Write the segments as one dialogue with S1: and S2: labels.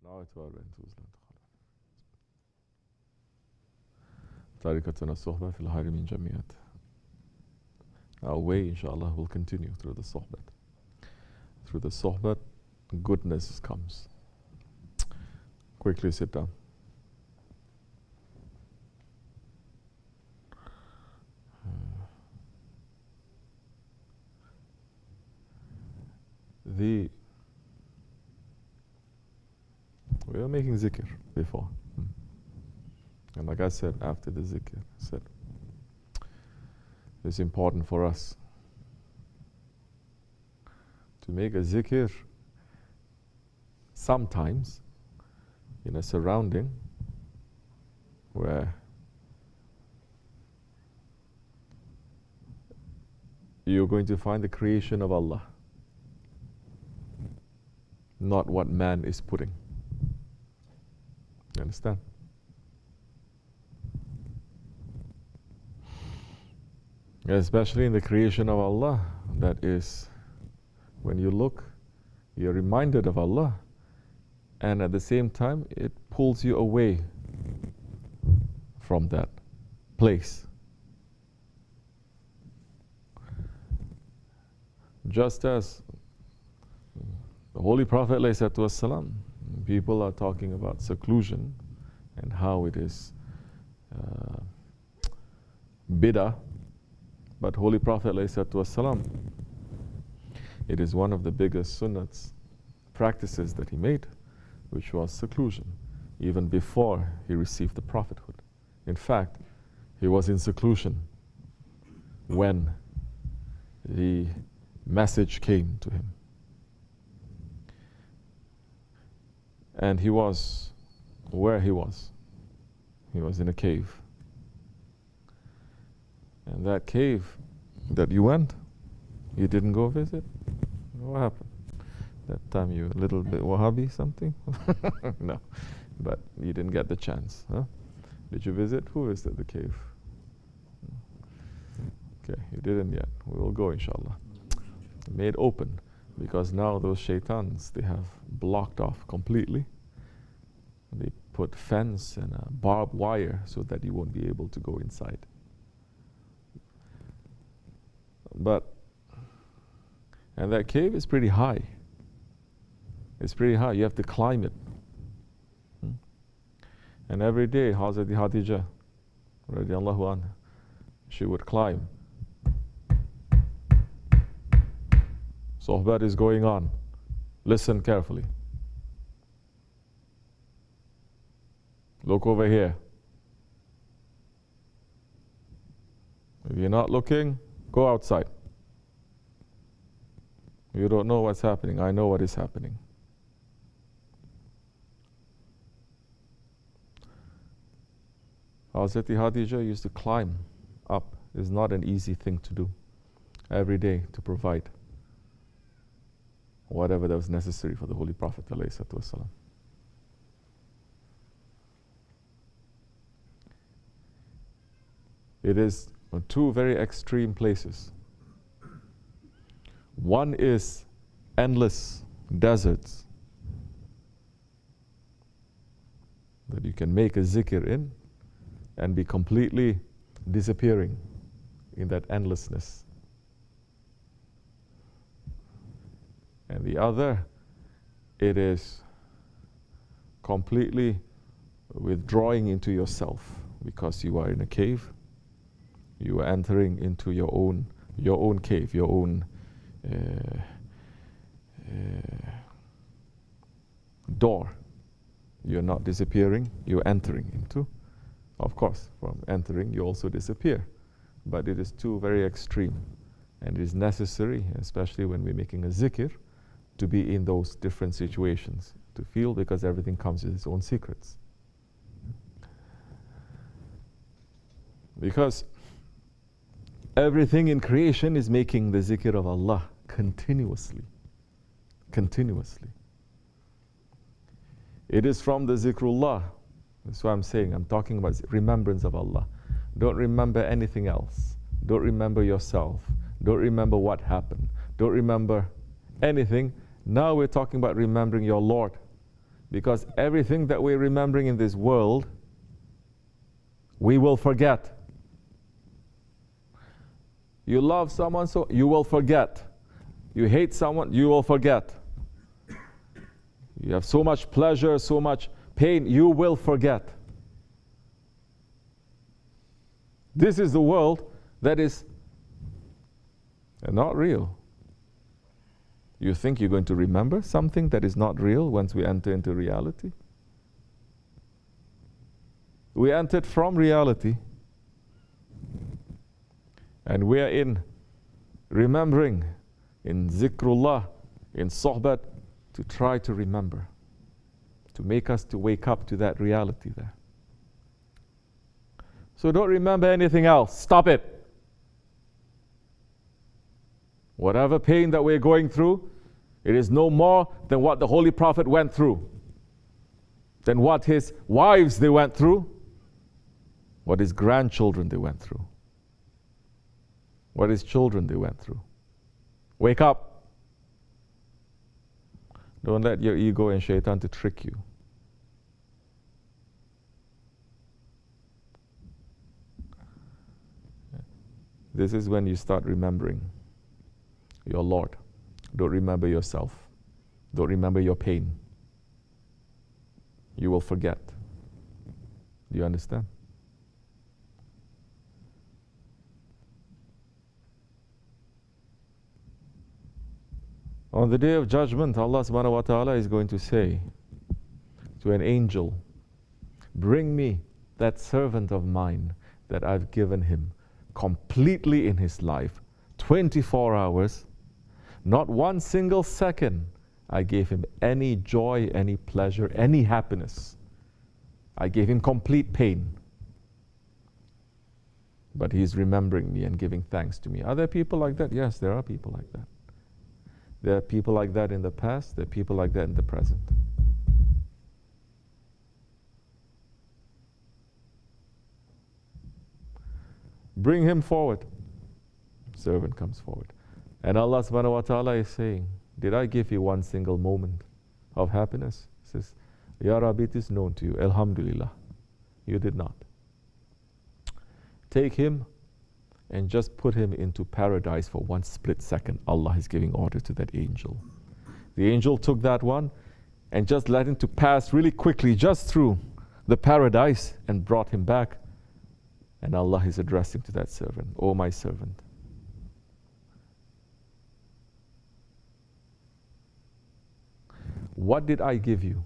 S1: دعوت وأربعين طريقتنا الصحبة في الخير من جميعات. Our way, inshallah, will continue through the sohbet. Through the sohbet, goodness comes. Quickly sit down. We were making zikr before. And like I said, after the zikr, I said, it's important for us to make a zikr sometimes in a surrounding where you're going to find the creation of Allah, not what man is putting. You understand? Especially in the creation of Allah, that is, when you look, you're reminded of Allah, and at the same time, it pulls you away from that place. Just as the Holy Prophet ﷺ, people are talking about seclusion and how it is bid'ah, but Holy Prophet ﷺ, it is one of the biggest sunnats practices that he made, which was seclusion, even before he received the prophethood. In fact, he was in seclusion when the message came to him. And he was where he was. He was in a cave. And that cave that you went, you didn't go visit? What happened? That time you a little bit Wahhabi something? No, but you didn't get the chance. Huh? Did you visit? Who visited the cave? Okay, you didn't yet. We will go, inshallah. Made open, because now those shaitans, they have blocked off completely. They put fence and a barbed wire so that you won't be able to go inside. And that cave is pretty high. It's pretty high. You have to climb it. And every day, Hazrati Khadija, radiallahu anha, she would climb. Sohbat is going on. Listen carefully. Look over here. If you're not looking, go outside. You don't know what's happening. I know what is happening. Hazrati Khadija used to climb up. It's not an easy thing to do every day to provide whatever that was necessary for the Holy Prophet ﷺ. It is two very extreme places. One is endless deserts that you can make a zikr in and be completely disappearing in that endlessness. And the other, it is completely withdrawing into yourself, because you are in a cave. You are entering into your own cave, your own door. You're not disappearing, you're entering into. Of course, from entering you also disappear. But it is two very extreme. And it is necessary, especially when we're making a zikr, to be in those different situations, to feel, because everything comes with its own secrets. Because everything in creation is making the zikr of Allah continuously. Continuously. It is from the zikrullah. That's what I'm saying. I'm talking about remembrance of Allah. Don't remember anything else. Don't remember yourself. Don't remember what happened. Don't remember anything. Now we're talking about remembering your Lord. Because everything that we're remembering in this world, we will forget. You love someone, so you will forget. You hate someone, you will forget. You have so much pleasure, so much pain, you will forget. This is the world that is not real. You think you're going to remember something that is not real once we enter into reality? We entered from reality, and we are in remembering, in zikrullah, in sohbat, to try to remember, to make us to wake up to that reality there. So don't remember anything else. Stop it. Whatever pain that we're going through, it is no more than what the Holy Prophet went through, than what his wives they went through, what his grandchildren they went through, what his children they went through. Wake up. Don't let your ego and shaitan to trick you. This is when you start remembering your Lord. Don't remember yourself. Don't remember your pain. You will forget. Do you understand? On the day of judgment, Allah subhanahu wa ta'ala is going to say to an angel, bring me that servant of mine that I've given him completely in his life, 24 hours, not one single second I gave him any joy, any pleasure, any happiness. I gave him complete pain. But he's remembering me and giving thanks to me. Are there people like that? Yes, there are people like that. There are people like that in the past, there are people like that in the present. Bring him forward. Servant comes forward. And Allah subhanahu wa ta'ala is saying, did I give you one single moment of happiness? He says, Ya Rabbi, it is known to you. Alhamdulillah. You did not. Take him and just put him into paradise for one split second. Allah is giving order to that angel. The angel took that one and just let him to pass really quickly just through the paradise and brought him back. And Allah is addressing to that servant, "O my servant, what did I give you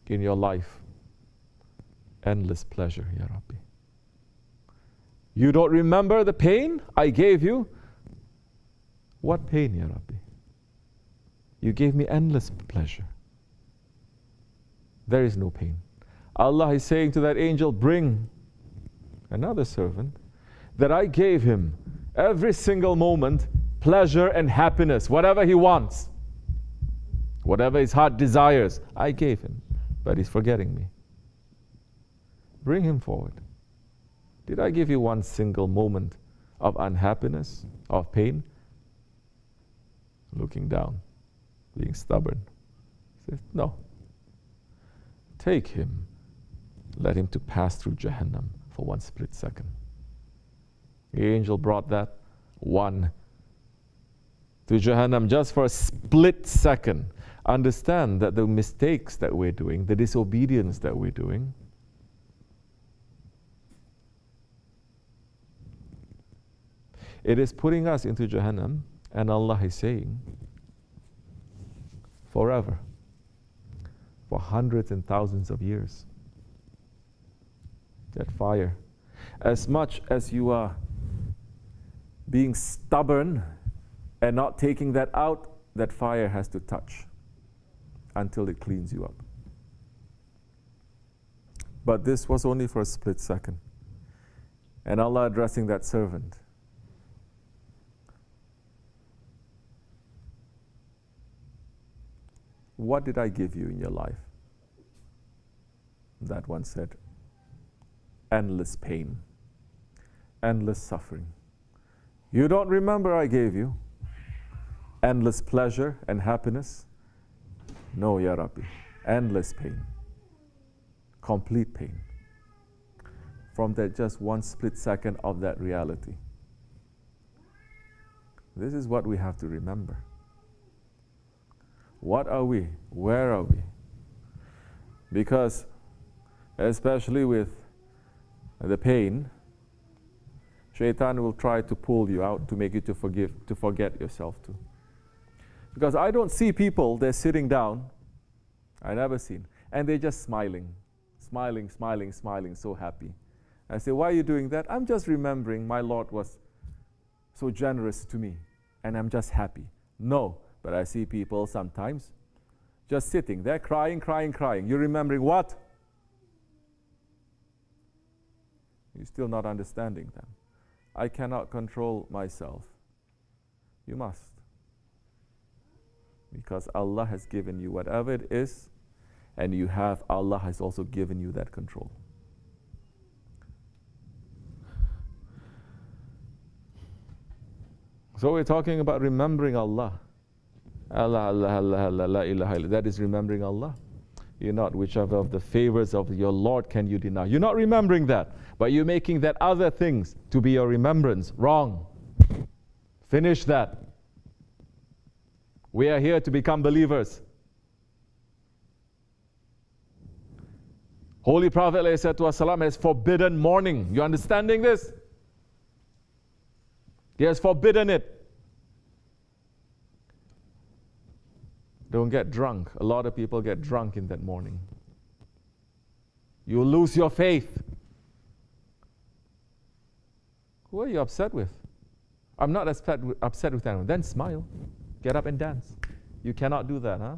S1: in your life? Endless pleasure, Ya Rabbi. You don't remember the pain I gave you? What pain, Ya Rabbi? You gave me endless pleasure. There is no pain." Allah is saying to that angel, bring another servant that I gave him every single moment pleasure and happiness, whatever he wants, whatever his heart desires, I gave him, but he's forgetting me. Bring him forward. Did I give you one single moment of unhappiness, of pain? Looking down, being stubborn. He says, no. Take him, let him to pass through Jahannam for one split second. The angel brought that one to Jahannam just for a split second. Understand that the mistakes that we're doing, the disobedience that we're doing, it is putting us into Jahannam, and Allah is saying, forever, for hundreds and thousands of years. That fire, as much as you are being stubborn and not taking that out, that fire has to touch until it cleans you up. But this was only for a split second. And Allah addressing that servant, what did I give you in your life? That one said, endless pain, endless suffering. You don't remember I gave you endless pleasure and happiness? No, Ya Rabbi. Endless pain. Complete pain. From that just one split second of that reality. This is what we have to remember. What are we? Where are we? Because, especially with the pain, Shaitan will try to pull you out to make you to forget yourself too. Because I don't see people, they're sitting down, I never seen, and they're just smiling, so happy. I say, why are you doing that? I'm just remembering my Lord was so generous to me, and I'm just happy. No, but I see people sometimes just sitting there crying. You're remembering what? You're still not understanding them. I cannot control myself. You must. Because Allah has given you whatever it is, and you have, Allah has also given you that control. So we're talking about remembering Allah. Allah, la ilaha illallah. That is remembering Allah. You're not, whichever of the favors of your Lord can you deny. You're not remembering that, but you're making that other things to be your remembrance. Wrong. Finish that. We are here to become believers. Holy Prophet ﷺ has forbidden mourning. You understanding this? He has forbidden it. Don't get drunk. A lot of people get drunk in that morning. You lose your faith. Who are you upset with? I'm not upset with anyone. Then smile. Get up and dance. You cannot do that, huh?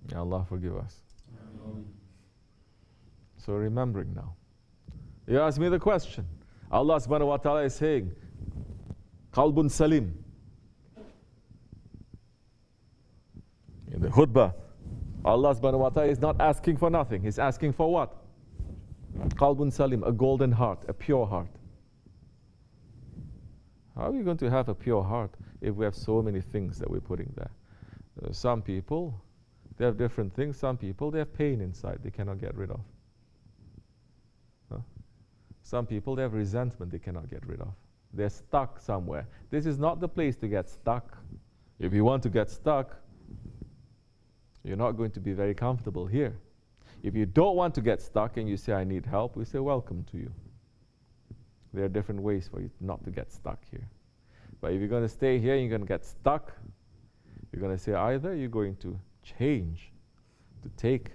S1: May Allah forgive us. So remembering now. You ask me the question. Allah subhanahu wa ta'ala is saying, Qalbun Salim. In the khutbah, Allah subhanahu wa ta'ala is not asking for nothing. He's asking for what? Qalbun Salim, a golden heart, a pure heart. How are we going to have a pure heart if we have so many things that we're putting there? Some people, they have different things. Some people, they have pain inside they cannot get rid of. Some people, they have resentment they cannot get rid of. They're stuck somewhere. This is not the place to get stuck. If you want to get stuck, you're not going to be very comfortable here. If you don't want to get stuck and you say, I need help, we say, welcome to you. There are different ways for you not to get stuck here. But if you're going to stay here and you're going to get stuck, you're going to say either you're going to change, to take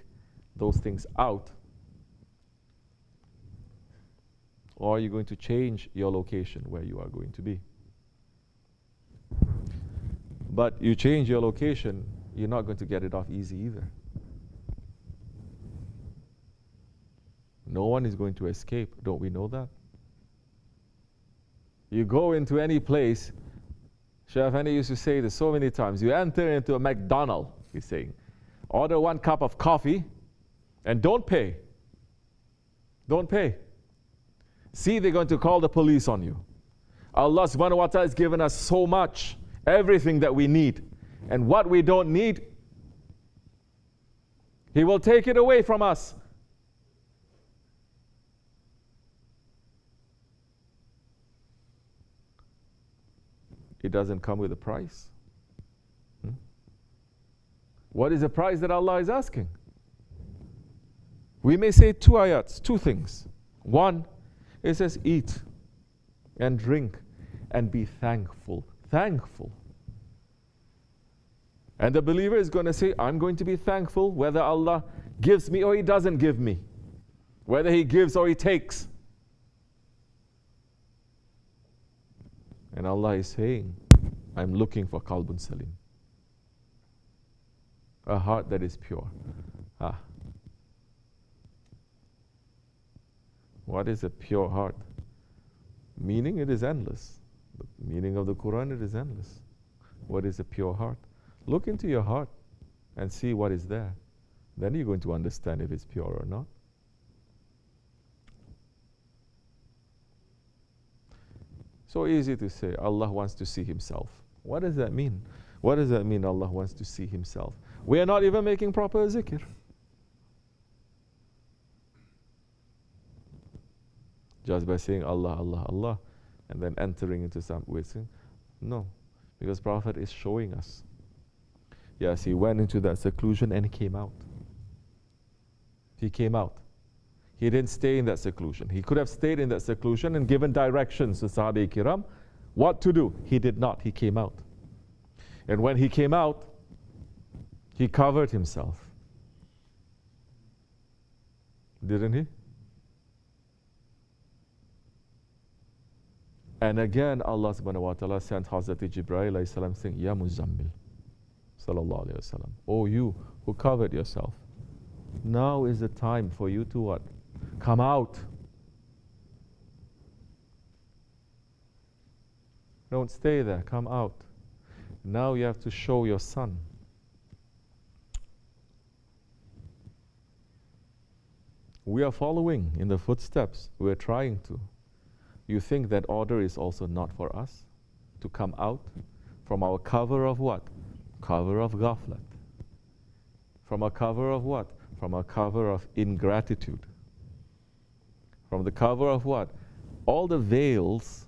S1: those things out, or you're going to change your location where you are going to be. But you change your location, you're not going to get it off easy either. No one is going to escape. Don't we know that? You go into any place, Chef Andy used to say this so many times, you enter into a McDonald's, he's saying, order 1 cup of coffee and don't pay. Don't pay. See, they're going to call the police on you. Allah subhanahu wa ta'ala has given us so much, everything that we need. And what we don't need, He will take it away from us. It doesn't come with a price. What is the price that Allah is asking? We may say 2 ayats, 2 things. One, it says eat and drink and be thankful. Thankful. And the believer is going to say, I'm going to be thankful whether Allah gives me or He doesn't give me. Whether He gives or He takes. And Allah is saying, I'm looking for Qalbun Salim. A heart that is pure. What is a pure heart? Meaning it is endless. The meaning of the Quran, it is endless. What is a pure heart? Look into your heart and see what is there. Then you're going to understand if it's pure or not. So easy to say, Allah wants to see Himself. What does that mean? What does that mean, Allah wants to see Himself? We are not even making proper zikr. Just by saying Allah, Allah, Allah, and then entering into some wisdom. No, because Prophet is showing us. Yes, he went into that seclusion and he came out. He came out. He didn't stay in that seclusion. He could have stayed in that seclusion and given directions to Sahabi Kiram what to do. He did not. He came out. And when he came out, he covered himself. Didn't he? And again, Allah subhanahu wa ta'ala sent Hazrat Jibreel alayhi salam saying, Ya Muzammil, sallallahu alayhi wa sallam, oh you who covered yourself, now is the time for you to what? Come out. Don't stay there, come out. Now you have to show your son. We are following in the footsteps. We are trying to. You think that order is also not for us to come out from our cover of what? Cover of ghaflat. From a cover of what? From a cover of ingratitude. From the cover of what? All the veils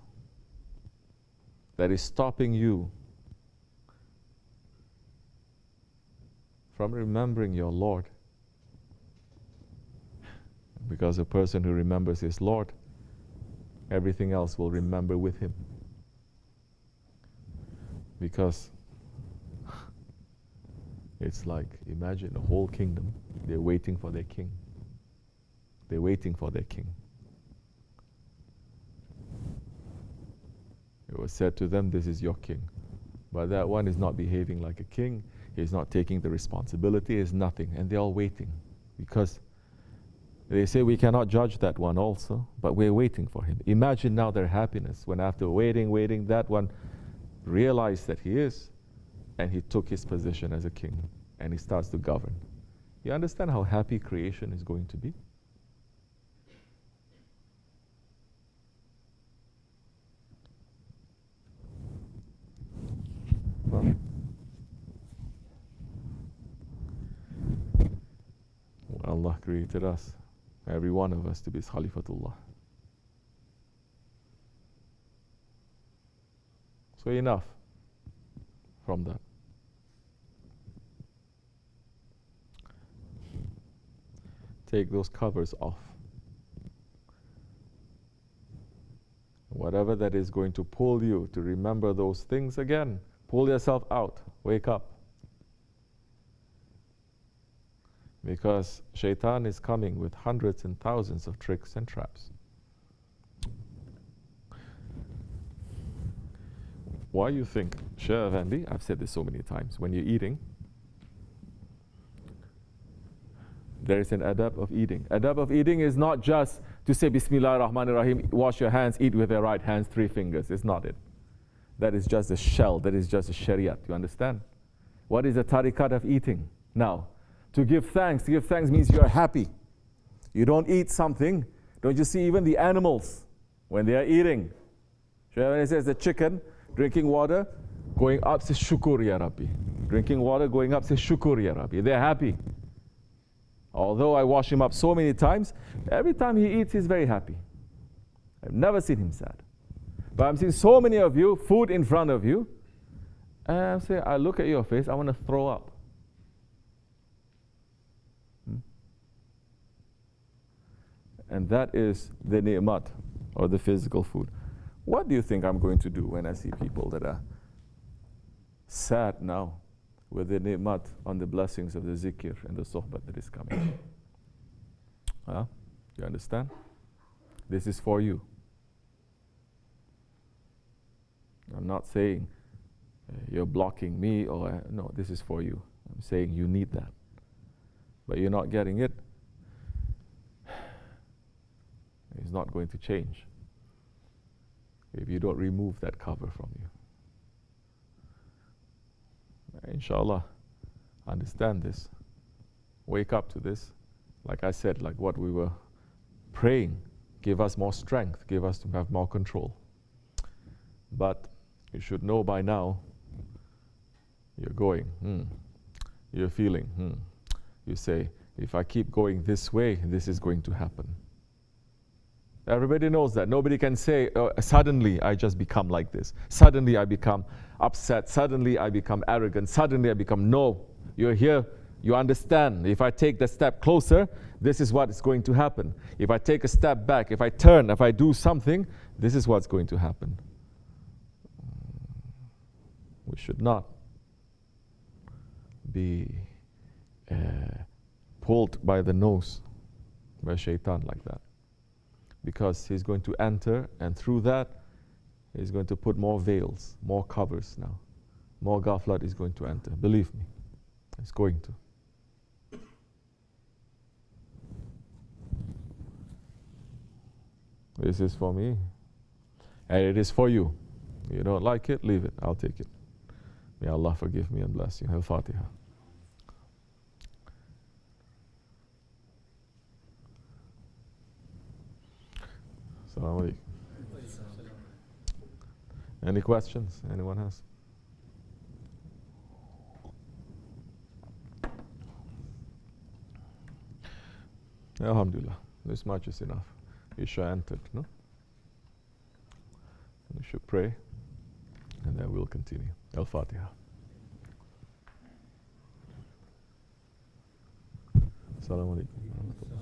S1: that is stopping you from remembering your Lord. Because a person who remembers his Lord, everything else will remember with him. Because it's like, imagine a whole kingdom, they're waiting for their king. They're waiting for their king. It was said to them, this is your king. But that one is not behaving like a king. He's not taking the responsibility. He's nothing. And they're all waiting. Because they say we cannot judge that one also, but we're waiting for him. Imagine now their happiness when after waiting, that one realized that he is, and he took his position as a king, and he starts to govern. You understand how happy creation is going to be? Well, Allah created us, every one of us, to be Khalifatullah. So enough from that. Take those covers off. Whatever that is going to pull you to remember those things again, pull yourself out, wake up. Because shaitan is coming with hundreds and thousands of tricks and traps. Why you think, Shaykh Effendi, I've said this so many times, when you're eating, there is an adab of eating. Adab of eating is not just to say Bismillah ar-Rahman ar-Rahim, wash your hands, eat with your right hands, 3 fingers. It's not it. That is just a shell. That is just a shariat. You understand? What is the tariqat of eating? Now, to give thanks means you're happy. You don't eat something. Don't you see even the animals when they are eating? Shaykh says the chicken drinking water, going up says Shukur ya Rabbi. Drinking water, going up says Shukur ya Rabbi. They're happy. Although I wash him up so many times, every time he eats, he's very happy. I've never seen him sad. But I'm seeing so many of you, food in front of you, and I'm saying, I look at your face, I want to throw up. And that is the ni'mat, or the physical food. What do you think I'm going to do when I see people that are sad now with the ni'mat on the blessings of the zikr and the sohbah that is coming? Huh? You understand? This is for you. I'm not saying you're blocking me, or no, this is for you. I'm saying you need that. But you're not getting it. It's not going to change if you don't remove that cover from you. Inshallah, understand this. wake up to this. Like I said, like what we were praying, give us more strength, give us to have more control. But you should know by now, you're going, you're feeling, you say, if I keep going this way, this is going to happen. Everybody knows that. Nobody can say, suddenly I just become like this. Suddenly I become upset. Suddenly I become arrogant. Suddenly I become, no, you're here, you understand. If I take the step closer, this is what is going to happen. If I take a step back, if I turn, if I do something, this is what's going to happen. We should not be pulled by the nose by shaitan like that. Because he's going to enter, and through that, he's going to put more veils, more covers now. More ghaflat is going to enter. Believe me, it's going to. This is for me, and it is for you. You don't like it, leave it. I'll take it. May Allah forgive me and bless you. Al-Fatiha. Assalamu alaikum. Any questions anyone has? Alhamdulillah, this much is enough. Isha entered, no? We should pray, and then we'll continue. Al-Fatiha. Assalamu alaikum.